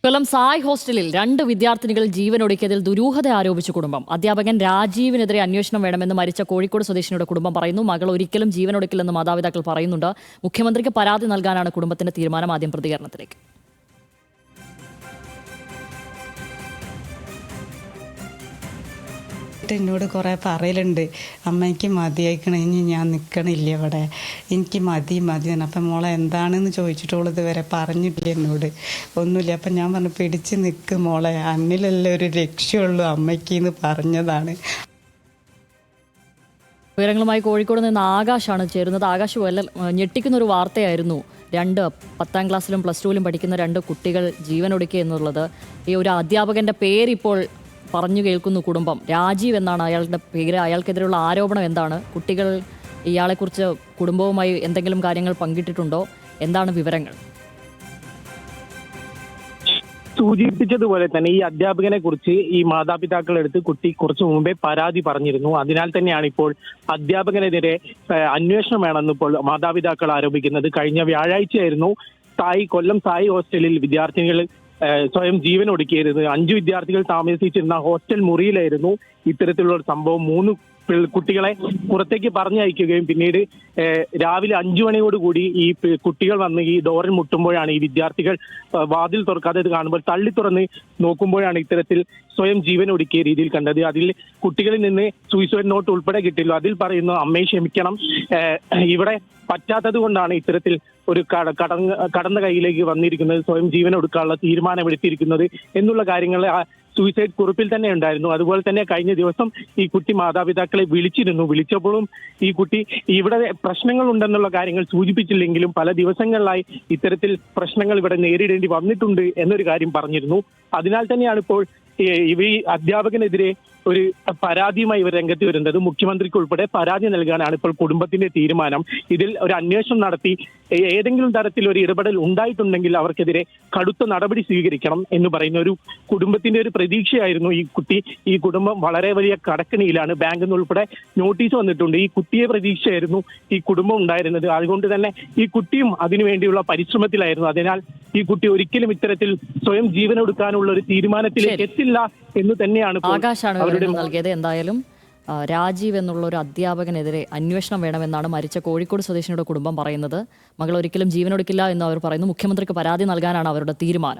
കൊല്ലം സായ് ഹോസ്റ്റലിൽ 2 വിദ്യാർത്ഥിനികൾ ജീവനൊടുക്കിയതിൽ ദുരൂഹത ആരോപിച്ച കുടുംബം. അധ്യാപകൻ രാജീവിനെതിരെ അന്വേഷണം വേണമെന്ന് മരിച്ച കോഴിക്കോട് സ്വദേശിനിയുടെ കുടുംബം പറയുന്നു. മകൾ ഒരിക്കലും ജീവനൊടുക്കില്ലെന്ന് മാതാപിതാക്കൾ പറയുന്നുണ്ട്. മുഖ്യമന്ത്രിക്ക് പരാതി നൽകാനാണ് കുടുംബത്തിന്റെ തീരുമാനം. ആദ്യം പ്രതികരണത്തിലേക്ക്. എന്നോട് കുറേ പറയലുണ്ട്, അമ്മ എനിക്ക് മതിയായിക്കണം, ഇനി ഞാൻ നിൽക്കണില്ല ഇവിടെ, എനിക്ക് മതി മതിയാണ്. അപ്പം മോളെ എന്താണെന്ന് ചോദിച്ചിട്ടുള്ളത് ഇതുവരെ പറഞ്ഞിട്ടില്ല എന്നോട്, ഒന്നുമില്ല. അപ്പം ഞാൻ പറഞ്ഞു, പിടിച്ച് നിൽക്ക് മോളെ, അന്നിലല്ലേ ഒരു ലക്ഷ്യമുള്ളൂ അമ്മയ്ക്ക് എന്ന് പറഞ്ഞതാണ്. വിവരങ്ങളുമായി കോഴിക്കോട് നിന്ന് ആകാശാണ് ചേരുന്നത്. ആകാശ്, ഞെട്ടിക്കുന്ന ഒരു വാർത്തയായിരുന്നു 2 10ാം ക്ലാസ്സിലും +2ലും പഠിക്കുന്ന 2 കുട്ടികൾ ജീവനൊടുക്കി എന്നുള്ളത്. ഈ ഒരു അധ്യാപകന്റെ പേരിപ്പോൾ പറഞ്ഞു കേൾക്കുന്നു കുടുംബം. രാജീവ് എന്നാണ് അയാളുടെ പേര്. അയാൾക്കെതിരെയുള്ള ആരോപണം എന്താണ്? കുട്ടികൾ ഇയാളെക്കുറിച്ച് കുടുംബവുമായി എന്തെങ്കിലും കാര്യങ്ങൾ പങ്കിട്ടിട്ടുണ്ടോ? എന്താണ് വിവരങ്ങൾ? സൂചിപ്പിച്ചതുപോലെ തന്നെ ഈ അധ്യാപകനെ കുറിച്ച് ഈ മാതാപിതാക്കളെടുത്ത് കുട്ടി കുറച്ചു മുമ്പേ പരാതി പറഞ്ഞിരുന്നു. അതിനാൽ തന്നെയാണ് ഇപ്പോൾ അധ്യാപകനെതിരെ അന്വേഷണം വേണമെന്ന് ഇപ്പോൾ മാതാപിതാക്കൾ ആരോപിക്കുന്നത്. കഴിഞ്ഞ വ്യാഴാഴ്ചയായിരുന്നു കൊല്ലം സായി ഹോസ്റ്റലിൽ വിദ്യാർത്ഥികൾ സ്വയം ജീവൻ ഒടുക്കിയത്. 5 വിദ്യാർത്ഥികൾ താമസിച്ചിരുന്ന ഹോസ്റ്റൽ മുറിയിലായിരുന്നു ഇത്തരത്തിലുള്ള ഒരു സംഭവം. 3 കുട്ടികളെ പുറത്തേക്ക് പറഞ്ഞയക്കുകയും പിന്നീട് രാവിലെ 5 മണിയോടുകൂടി ഈ കുട്ടികൾ വന്ന് ഈ ഡോറിൽ മുട്ടുമ്പോഴാണ് ഈ വിദ്യാർത്ഥികൾ വാതിൽ തുറക്കാതെ കാണുമ്പോൾ തള്ളി തുറന്ന് നോക്കുമ്പോഴാണ് ഇത്തരത്തിൽ സ്വയം ജീവൻ ഒടുക്കിയ രീതിയിൽ കണ്ടത്. അതിൽ കുട്ടികളിൽ നിന്ന് സൂയിസൈഡ് നോട്ട് ഉൾപ്പെടെ കിട്ടില്ല. അതിൽ പറയുന്നു, അമ്മയെ ക്ഷമിക്കണം, ഇവിടെ പറ്റാത്തത് കൊണ്ടാണ് ഇത്തരത്തിൽ ഒരു കടന്ന കൈയിലേക്ക് വന്നിരിക്കുന്നത്, സ്വയം ജീവൻ ഒടുക്കാനുള്ള തീരുമാനമെടുത്തിരിക്കുന്നത് എന്നുള്ള കാര്യങ്ങൾ ആ സൂയിസൈഡ് കുറിപ്പിൽ തന്നെ ഉണ്ടായിരുന്നു. അതുപോലെ തന്നെ കഴിഞ്ഞ ദിവസം ഈ കുട്ടി മാതാപിതാക്കളെ വിളിച്ചപ്പോഴും ഈ കുട്ടി ഇവിടെ പ്രശ്നങ്ങൾ ഉണ്ടെന്നുള്ള കാര്യങ്ങൾ സൂചിപ്പിച്ചില്ലെങ്കിലും പല ദിവസങ്ങളിലായി ഇത്തരത്തിൽ പ്രശ്നങ്ങൾ ഇവിടെ നേരിടേണ്ടി വന്നിട്ടുണ്ട് എന്നൊരു കാര്യം പറഞ്ഞിരുന്നു. അതിനാൽ തന്നെയാണ് ഇപ്പോൾ ഈ അധ്യാപകനെതിരെ ഒരു പരാതിയുമായി ഇവർ രംഗത്ത് വരുന്നത്. മുഖ്യമന്ത്രിക്ക് ഉൾപ്പെടെ പരാതി നൽകാനാണ് ഇപ്പോൾ കുടുംബത്തിന്റെ തീരുമാനം. ഇതിൽ ഒരു അന്വേഷണം നടത്തി ഏതെങ്കിലും തരത്തിൽ ഒരു ഇടപെടൽ ഉണ്ടായിട്ടുണ്ടെങ്കിൽ അവർക്കെതിരെ കടുത്ത നടപടി സ്വീകരിക്കണം എന്ന് പറയുന്ന ഒരു കുടുംബത്തിന്റെ ഒരു പ്രതീക്ഷയായിരുന്നു ഈ കുടുംബം വളരെ വലിയ കടക്കണിയിലാണ്. ബാങ്കിൽ നിന്ന് ഉൾപ്പെടെ നോട്ടീസ് വന്നിട്ടുണ്ട്. ഈ കുട്ടിയെ പ്രതീക്ഷയായിരുന്നു ഈ കുടുംബം ഉണ്ടായിരുന്നത്. അതുകൊണ്ട് തന്നെ ഈ കുട്ടിയും അതിനുവേണ്ടിയുള്ള പരിശ്രമത്തിലായിരുന്നു. അതിനാൽ ഈ കുട്ടി ഒരിക്കലും ഇത്തരത്തിൽ സ്വയം ജീവനൊടുക്കാനുള്ള ഒരു തീരുമാനത്തിലേക്ക് എത്തില്ല എന്ന് തന്നെയാണ് നൽകിയത്. എന്തായാലും രാജീവ് എന്നുള്ള ഒരു അധ്യാപകനെതിരെ അന്വേഷണം വേണമെന്നാണ് മരിച്ച കോഴിക്കോട് സ്വദേശിനിയുടെ കുടുംബം പറയുന്നത്. മകൾ ഒരിക്കലും ജീവനൊടുക്കില്ല എന്ന് അവർ പറയുന്നു. മുഖ്യമന്ത്രിക്ക് പരാതി നൽകാനാണ് അവരുടെ തീരുമാനം.